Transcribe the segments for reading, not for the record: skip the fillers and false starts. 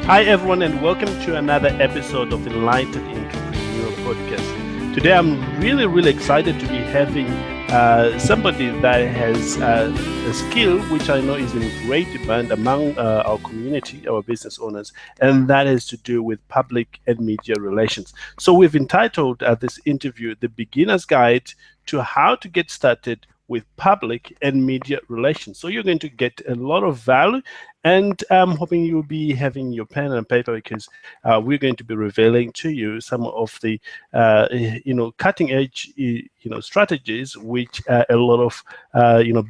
Hi, everyone, and welcome to another episode of Enlightened Entrepreneur Podcast. Today, I'm really excited to be having somebody that has a skill which I know is in great demand among our community, our business owners, and that is to do with public and media relations. So we've entitled this interview, The Beginner's Guide to How to Get Started with Public and Media Relations. So you're going to get a lot of value, and I'm hoping you'll be having your pen and paper because we're going to be revealing to you some of the cutting edge strategies which a lot of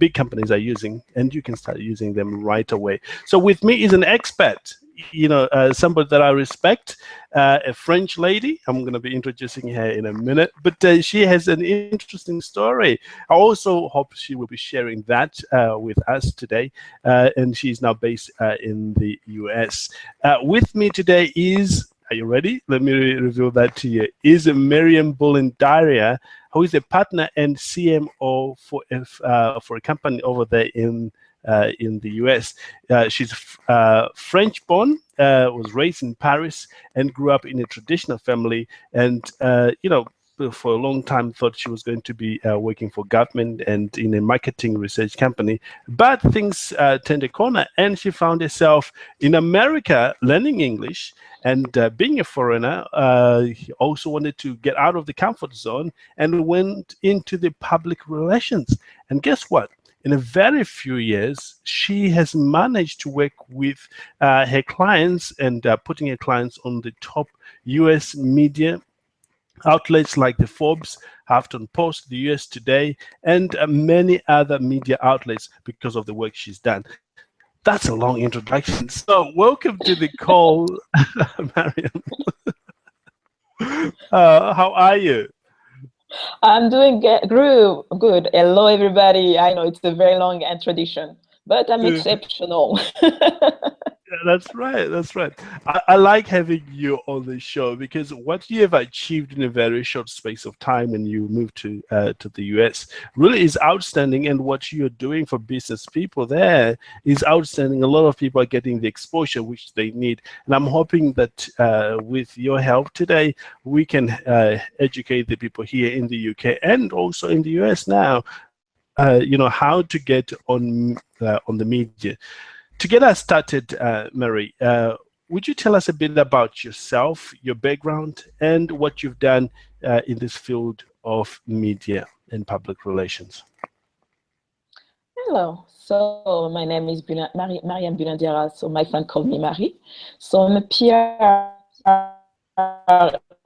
big companies are using, and you can start using them right away. So with me is an expert, somebody that I respect, a French lady. I'm going to be introducing her in a minute, but she has an interesting story. I also hope she will be sharing that with us today, and she's now based in the US. With me today is, are you ready? Let me reveal that to you, is Mariam Diarra, who is a partner and CMO for a company over there in the US. She's French-born, was raised in Paris, and grew up in a traditional family. And for a long time, thought she was going to be working for government and in a marketing research company. But things turned a corner, and she found herself in America learning English. And being a foreigner, he also wanted to get out of the comfort zone and went into the public relations. And guess what? In a very few years, she has managed to work with her clients and putting her clients on the top US media outlets like the Forbes, Huffington Post, the US Today, and many other media outlets because of the work she's done. That's a long introduction. So welcome to the call, Mariam. How are you? I'm doing good. Hello, everybody. I know it's a very long introduction, but I'm exceptional. That's right. I like having you on the show because what you have achieved in a very short space of time when you moved to the US really is outstanding, and what you're doing for business people there is outstanding. A lot of people are getting the exposure which they need, and I'm hoping that with your help today, we can educate the people here in the UK and also in the US now, how to get on the media. To get us started, Mary, would you tell us a bit about yourself, your background, and what you've done in this field of media and public relations? Hello. So my name is Mariam Diarra. So my friend called me Marie. So I'm a PR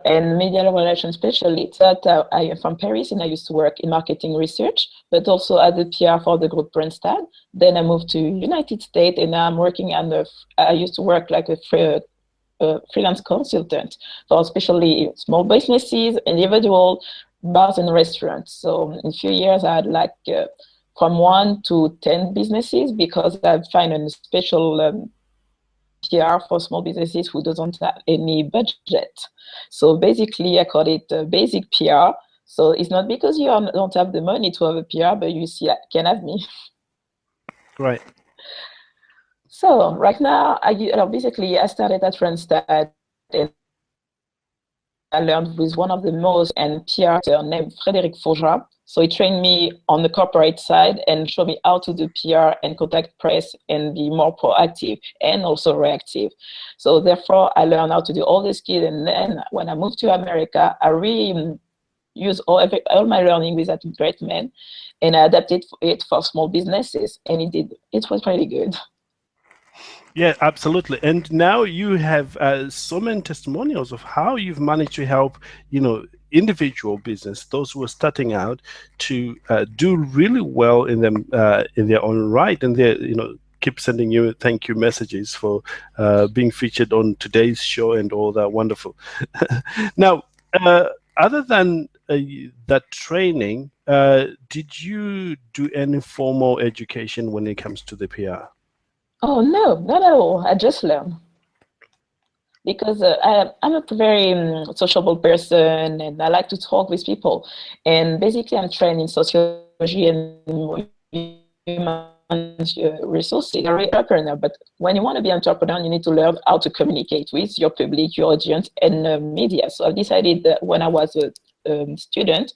and media relations specialist. I am from Paris, and I used to work in marketing research, but also as a PR for the group Brandstad. Then I moved to United States, and I'm working I used to work like a freelance consultant for especially small businesses, individual bars and restaurants. So in a few years, I had from 1 to 10 businesses because I find a special PR for small businesses who doesn't have any budget. So basically, I call it basic PR. So it's not because you don't have the money to have a PR, but you can have me. Right. So right now, I started at Brandstad, and I learned with one of the most and PR named Frédéric Faujas. So he trained me on the corporate side and showed me how to do PR and contact press and be more proactive and also reactive. So therefore, I learned how to do all these skills. And then when I moved to America, I really used all my learning with that great man, and I adapted it for small businesses, and it was pretty good. Yeah, absolutely. And now you have so many testimonials of how you've managed to help, individual business, those who are starting out, to do really well in their own right, and they keep sending you thank you messages for being featured on today's show and all that wonderful. Now, other than that training, did you do any formal education when it comes to the PR? Oh no, not at all. I just learned. Because I'm a very sociable person, and I like to talk with people. And basically, I'm trained in sociology and human resources. You're an entrepreneur, but when you want to be an entrepreneur, you need to learn how to communicate with your public, your audience, and media. So I decided that when I was a student,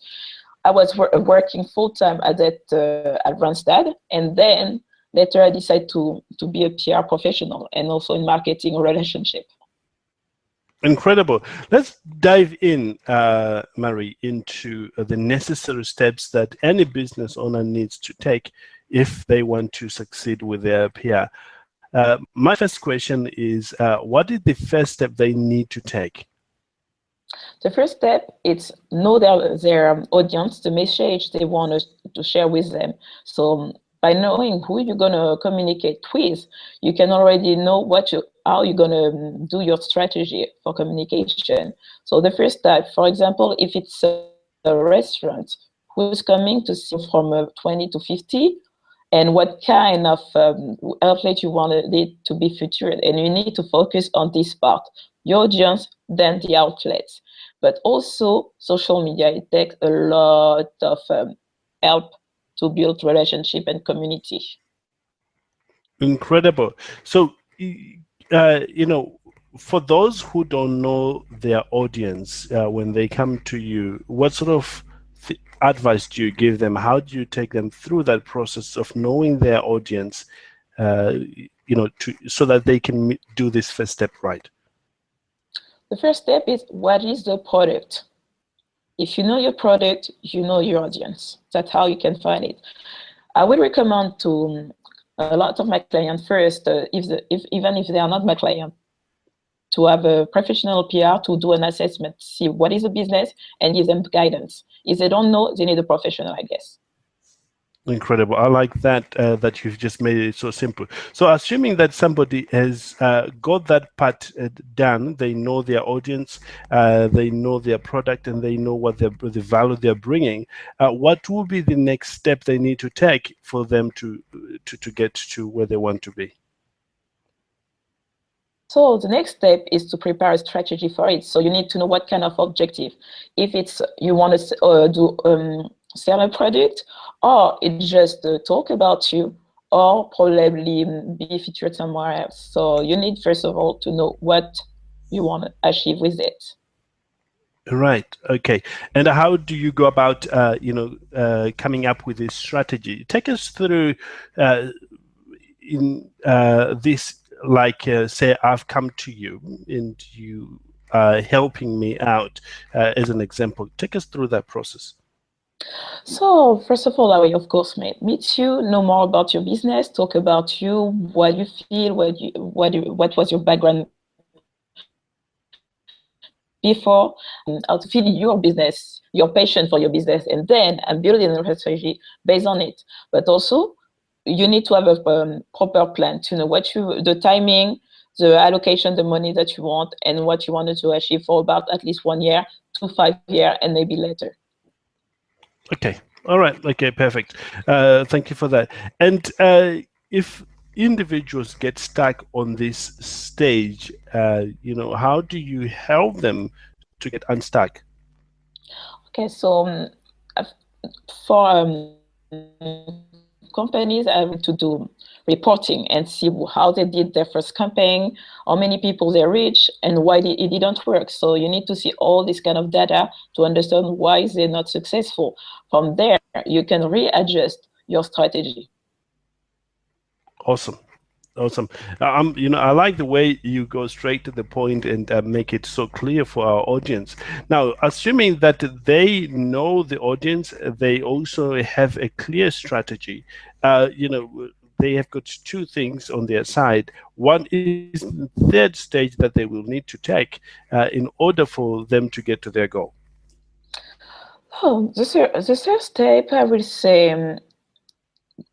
I was working full-time at Randstad, and then later I decided to be a PR professional and also in marketing relationship. Incredible. Let's dive in, Marie, into the necessary steps that any business owner needs to take if they want to succeed with their PR. My first question is, what is the first step they need to take? The first step is know their audience, the message they want to share with them. So by knowing who you're going to communicate with, you can already know how you're going to do your strategy for communication. So the first step, for example, if it's a restaurant, who's coming to see from 20 to 50, and what kind of outlet you want it to be featured. And you need to focus on this part, your audience, then the outlets. But also social media, it takes a lot of help to build relationship and community. Incredible. So, for those who don't know their audience, when they come to you, what sort of advice do you give them? How do you take them through that process of knowing their audience, so that they can do this first step right? The first step is, what is the product? If you know your product, you know your audience. That's how you can find it. I would recommend to a lot of my clients first, even if they are not my client, to have a professional PR to do an assessment, see what is the business, and give them guidance. If they don't know, they need a professional, I guess. Incredible. I like that that you've just made it so simple. So assuming that somebody has got that part done, they know their audience, they know their product, and they know what the value they're bringing, what will be the next step they need to take for them to get to where they want to be? So the next step is to prepare a strategy for it. So you need to know what kind of objective. If it's you want to sell a product, or it's just talk about you, or probably be featured somewhere else. So you need, first of all, to know what you want to achieve with it. Right. Okay. And how do you go about, coming up with this strategy? Take us through in this. Like, say, I've come to you and you are helping me out, as an example. Take us through that process. So first of all, I will, of course, meet you, know more about your business, talk about you, what you feel, what was your background before, how to feel your business, your passion for your business, and then I'm building a strategy based on it. But also, you need to have a proper plan to know the timing, the allocation, the money that you want, and what you wanted to achieve for about at least 1 year to 5 years, and maybe later. Okay. All right. Okay. Perfect. Thank you for that. And if individuals get stuck on this stage, how do you help them to get unstuck? Okay. So for companies, I have to do reporting and see how they did their first campaign, how many people they reached, and why it didn't work. So you need to see all this kind of data to understand why they're not successful. From there, you can readjust your strategy. Awesome. I like the way you go straight to the point and make it so clear for our audience. Now, assuming that they know the audience, they also have a clear strategy. They have got two things on their side. One is the third stage that they will need to take in order for them to get to their goal. Oh, the third step, I will say,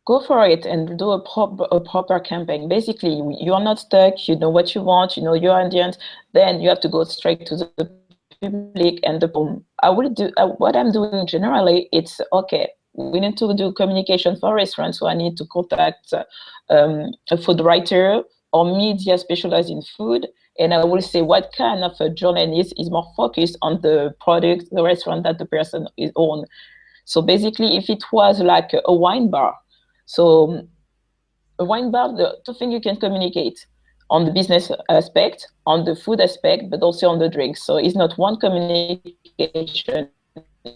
go for it and do a proper campaign. Basically, you are not stuck. You know what you want. You know your audience. Then you have to go straight to the public and the boom. I will do what I'm doing generally. It's okay. We need to do communication for restaurants, so I need to contact a food writer or media specialized in food, and I will say what kind of a journalist is more focused on the product, the restaurant that the person is on. So basically, if it was like a wine bar, so a wine bar, the two things you can communicate on the business aspect, on the food aspect, but also on the drinks. So it's not one communication,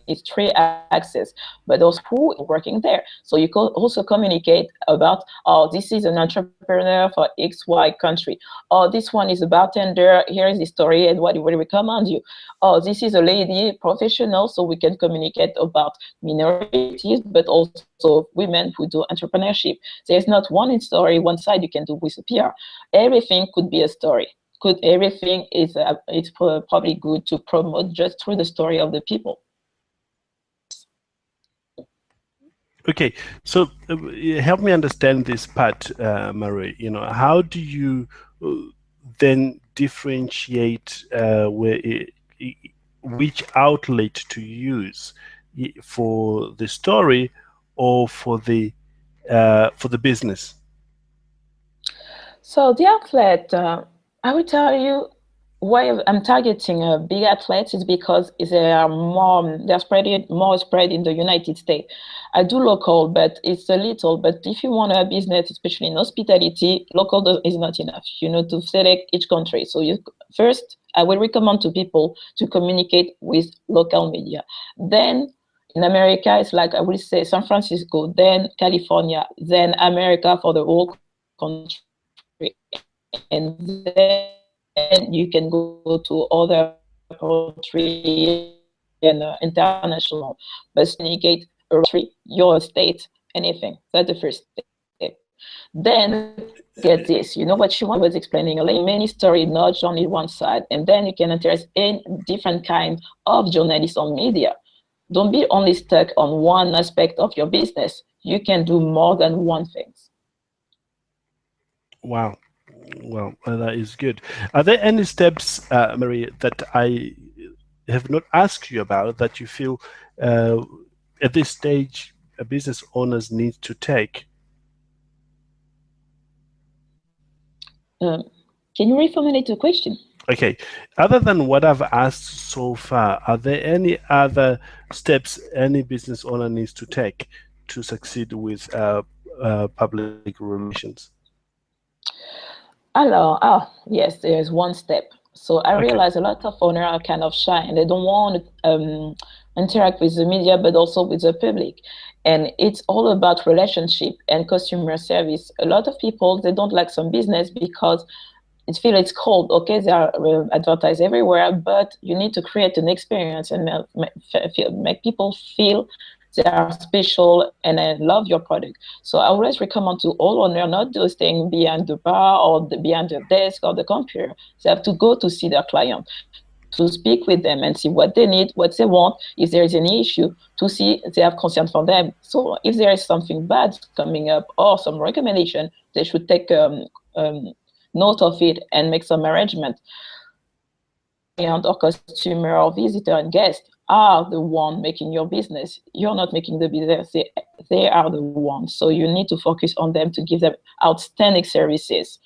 it's three access, but also who is working there. So you can also communicate about, oh, this is an entrepreneur for XY country. Oh, this one is a bartender. Here is the story and what we recommend you. Oh, this is a lady professional. So we can communicate about minorities, but also women who do entrepreneurship. There's not one story, one side you can do with a PR. Everything could be a story. Everything is it's probably good to promote just through the story of the people. Okay, so help me understand this part, Marie. How do you then differentiate which outlet to use for the story or for the business? So the outlet, I will tell you why I'm targeting big athletes is because they're more spread in the United States. I do local, but it's a little. But if you want a business, especially in hospitality, local is not enough. To select each country. So first, I will recommend to people to communicate with local media. Then in America, it's like I will say San Francisco, then California, then America for the whole country, and then you can go to other countries and international, but communicate your state, anything. That's the first step. Then get this, what you was explaining, many stories, not only one side, and then you can interest in different kind of journalists on media. Don't be only stuck on one aspect of your business. You can do more than one thing. Wow. Well, that is good. Are there any steps, Marie, that I have not asked you about that you feel at this stage business owners need to take? Can you reformulate the question? Okay. Other than what I've asked so far, are there any other steps any business owner needs to take to succeed with public relations? Yes, there's one step. So I realize a lot of owners are kind of shy and they don't want to interact with the media, but also with the public. And it's all about relationship and customer service. A lot of people, they don't like some business because it's cold. Okay, they are advertised everywhere, but you need to create an experience and make people feel they are special and I love your product. So I always recommend to all owners not do staying behind the bar or behind the desk or the computer. They have to go to see their client, to speak with them and see what they need, what they want, if there is any issue, to see if they have concern for them. So if there is something bad coming up or some recommendation, they should take note of it and make some arrangement. Client or customer or visitor and guest are the one making your business. You're not making the business. They are the ones. So you need to focus on them to give them outstanding services.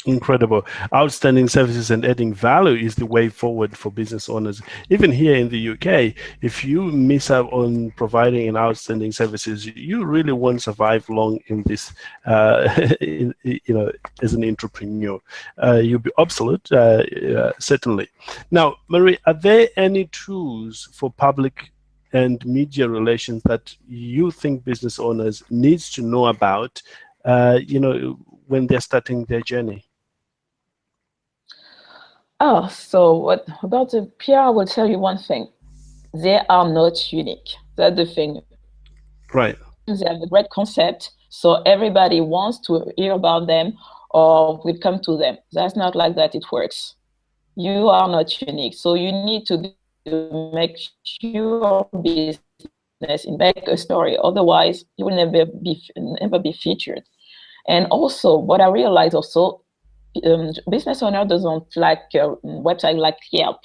Incredible. Outstanding services and adding value is the way forward for business owners. Even here in the UK, if you miss out on providing an outstanding services, you really won't survive long in this, as an entrepreneur. You'll be obsolete, certainly. Now, Marie, are there any tools for public and media relations that you think business owners needs to know about, when they're starting their journey? So what about the PR? I will tell you one thing. They are not unique. That's the thing. Right. They have a great concept, so everybody wants to hear about them or will come to them. That's not like that it works. You are not unique. So you need to make your business and make a story. Otherwise, you will never be featured. And also, what I realized also, business owner doesn't like a website like Yelp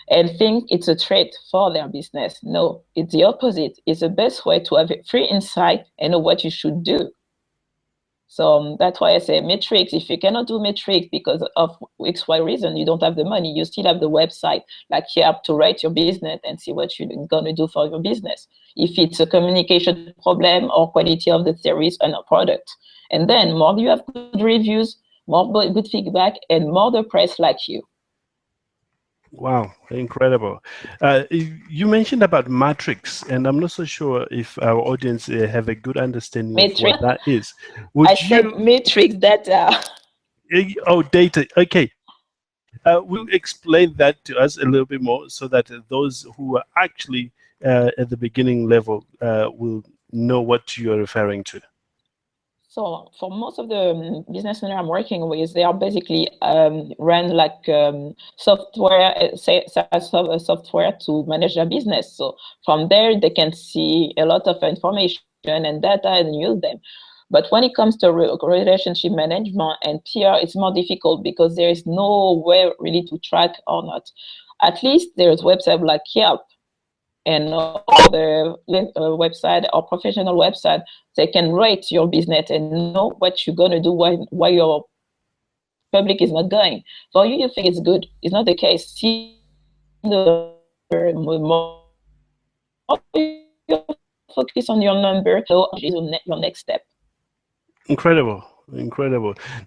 and think it's a threat for their business. No, it's the opposite. It's the best way to have free insight and know what you should do. So that's why I say metrics. If you cannot do metrics because of X, Y reason, you don't have the money, you still have the website. Like you have to write your business and see what you're going to do for your business. If it's a communication problem or quality of the service and a product. And then more you have good reviews, more good feedback, and more the press like you. Wow, incredible. You mentioned about matrix, and I'm not so sure if our audience have a good understanding of what that is. I said matrix data. Oh, data. Okay. Will you explain that to us a little bit more so that those who are actually at the beginning level will know what you're referring to? So for most of the business owners I'm working with, they are basically run like software, software to manage their business. So from there, they can see a lot of information and data and use them. But when it comes to relationship management and PR, it's more difficult because there is no way really to track or not. At least there's websites like Yelp and other website or professional website, they can rate your business and know what you're going to do while your public is not going. For you, you think it's good. It's not the case. See the more you focus on your number, so is your next step. Incredible.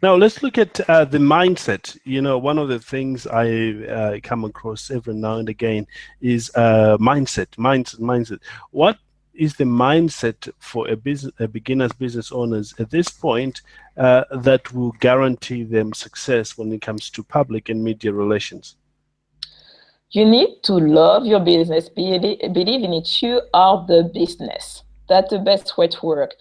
Now let's look at the mindset. You know, one of the things I come across every now and again is mindset. What is the mindset for a beginner's business owners at this point that will guarantee them success when it comes to public and media relations? You need to love your business, believe in it. You are the business. That's the best way to work.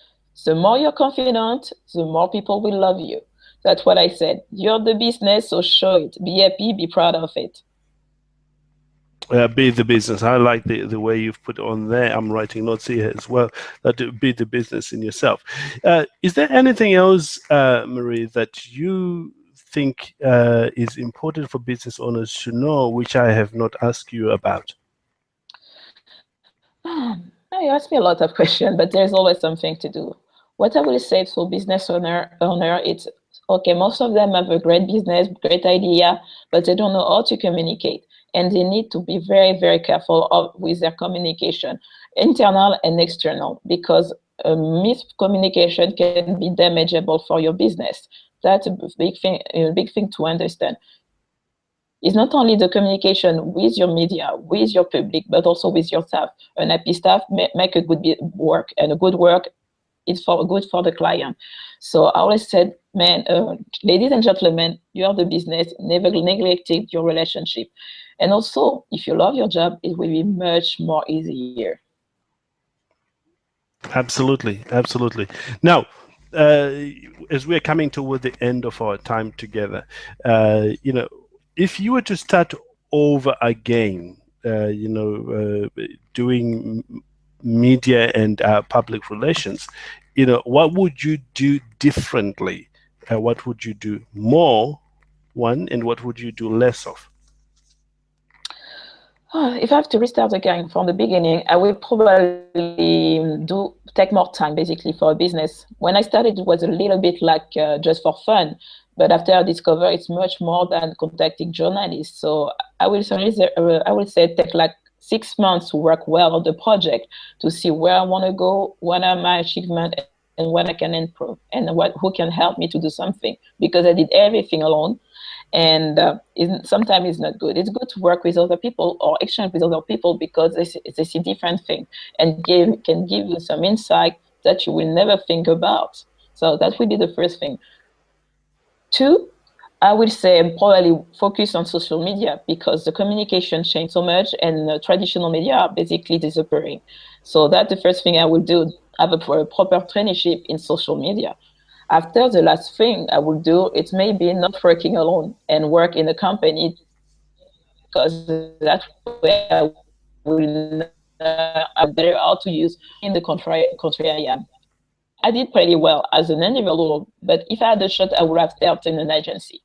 The more you're confident, the more people will love you. That's what I said. You're the business, so show it. Be happy, be proud of it. Be the business. I like the way you've put on there. I'm writing notes here as well. That be the business in yourself. Is there anything else, Marie, that you think is important for business owners to know, which I have not asked you about? You ask me a lot of questions, but there's always something to do. What I will say to business owner, it's okay. Most of them have a great business, great idea, but they don't know how to communicate, and they need to be very, very careful with their communication, internal and external, because miscommunication can be damageable for your business. That's a big thing to understand. It's not only the communication with your media, with your public, but also with your staff. An happy staff make a good work, and a good work is good for the client. So I always said, ladies and gentlemen, you are the business. Never neglect your relationship. And also, if you love your job, it will be much more easier. Absolutely. Now, as we're coming toward the end of our time together, if you were to start over again, doing media and public relations, what would you do differently? What would you do more, and what would you do less of? If I have to restart again from the beginning, I will probably take more time basically for a business. When I started, it was a little bit like just for fun. But after I discovered it's much more than contacting journalists. So I will say take like 6 months to work well on the project to see where I want to go, what are my achievements, and what I can improve, and who can help me to do something. Because I did everything alone. And sometimes it's not good. It's good to work with other people or exchange with other people because they see different things and can give you some insight that you will never think about. So that will be the first thing. 2, I will say probably focus on social media because the communication changed so much and traditional media are basically disappearing. So that's the first thing I will do, have a proper traineeship in social media. After, the last thing I will do, it's maybe not working alone and work in a company because that way I will I'm better how to use in the country I am. I did pretty well as an individual, but if I had a shot, I would have started in an agency.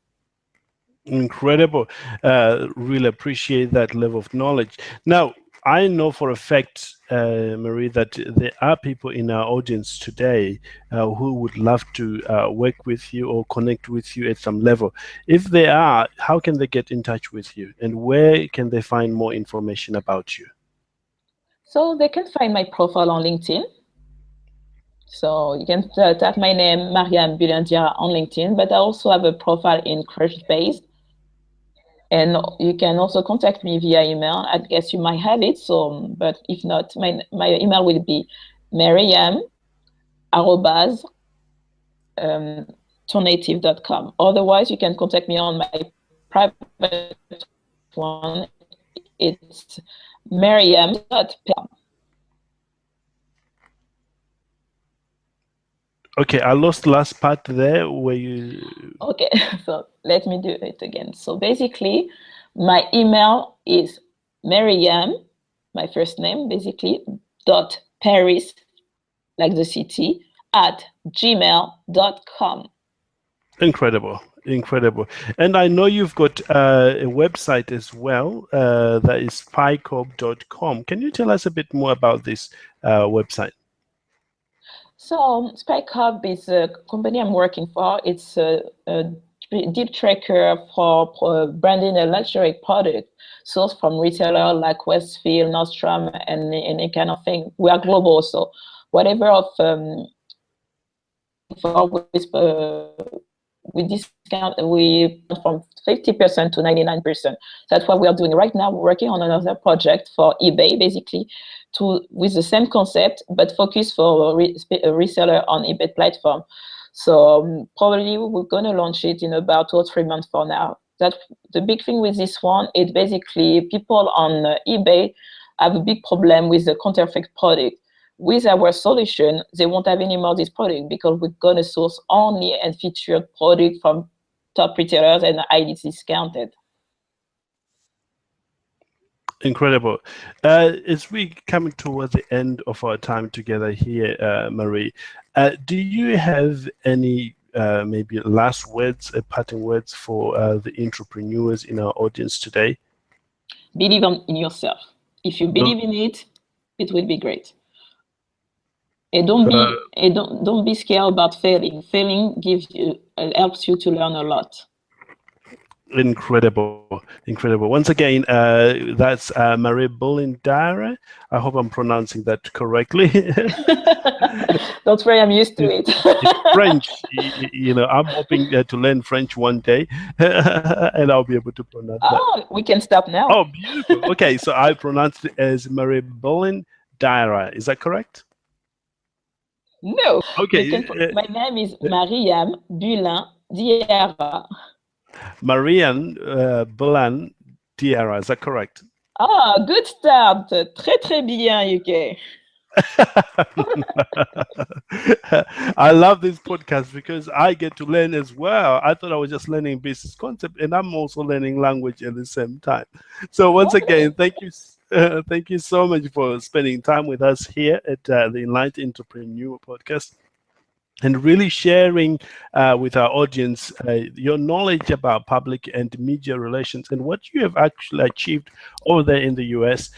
Incredible. Really appreciate that level of knowledge. Now, I know for a fact, Marie, that there are people in our audience today who would love to work with you or connect with you at some level. If they are, how can they get in touch with you, and where can they find more information about you? So they can find my profile on LinkedIn. So you can type my name, Mariam Diarra, on LinkedIn, but I also have a profile in Crunchbase. And you can also contact me via email. I guess you might have it. So, but if not, my email will be Mariam @tornative.com. Otherwise, you can contact me on my private one. It's Mariam.com. Okay, I lost the last part there where you... Okay, so let me do it again. So basically, my email is Mariam, my first name, basically, .paris, like the city, @gmail.com. Incredible. And I know you've got a website as well, that is spikecorp.com. Can you tell us a bit more about this website? So SpikeHub is a company I'm working for. It's a deep tracker for branding a luxury product sourced from retailer like Westfield, Nordstrom, and any kind of thing. We are global, so whatever of we discount we from 50% to 99%. That's what we are doing right now. We're working on another project for eBay, basically, with the same concept, but focus for a reseller on eBay platform. So probably we're going to launch it in about 2 or 3 months from now. That the big thing with this one is basically people on eBay have a big problem with the counterfeit product. With our solution, they won't have any more this product because we're going to source only and featured product from top retailers and highly discounted. Incredible. As we coming towards the end of our time together here, Marie, do you have any maybe last words, parting words for the entrepreneurs in our audience today? Believe in yourself. If you believe in it, it will be great. And don't be scared about failing. Failing helps you to learn a lot. Incredible. Once again, that's Mariam Diarra. I hope I'm pronouncing that correctly. Don't worry, I'm used to it. It's French. I'm hoping to learn French one day, and I'll be able to pronounce that. Oh, we can stop now. Oh, beautiful. Okay, so I pronounced it as Mariam Diarra. Is that correct? No. Okay. My name is Mariam Diarra. Mariam Diarra, is that correct? Ah, good start. Très bien, UK. I love this podcast because I get to learn as well. I thought I was just learning business concept, and I'm also learning language at the same time. So once again, thank you so much for spending time with us here at the Enlightened Entrepreneur Podcast, and really sharing with our audience your knowledge about public and media relations and what you have actually achieved over there in the US.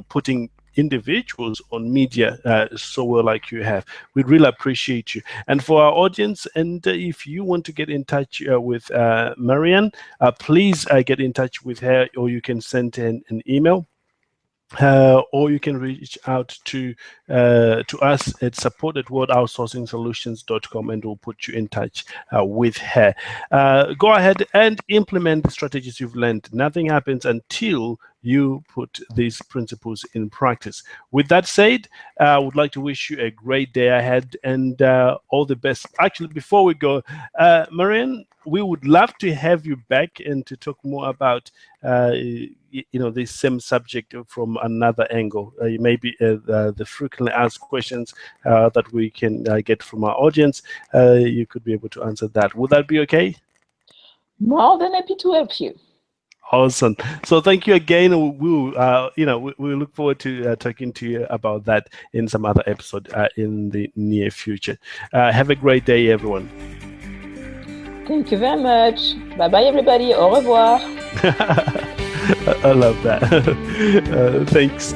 Putting individuals on media so well like you have. We really appreciate you. And for our audience, and if you want to get in touch with Mariam, please get in touch with her, or you can send an email. Or you can reach out to us at support@worldoutsourcingsolutions.com, and we'll put you in touch with her. Go ahead and implement the strategies you've learned. Nothing happens until you put these principles in practice. With that said, I would like to wish you a great day ahead and all the best. Actually, before we go, Mariam, we would love to have you back and to talk more about this same subject from another angle. Maybe the frequently asked questions that we can get from our audience. You could be able to answer that. Would that be okay? More than happy to help you. Awesome. So thank you again. We look forward to talking to you about that in some other episode in the near future. Have a great day, everyone. Thank you very much. Bye-bye, everybody. Au revoir. I love that. Thanks.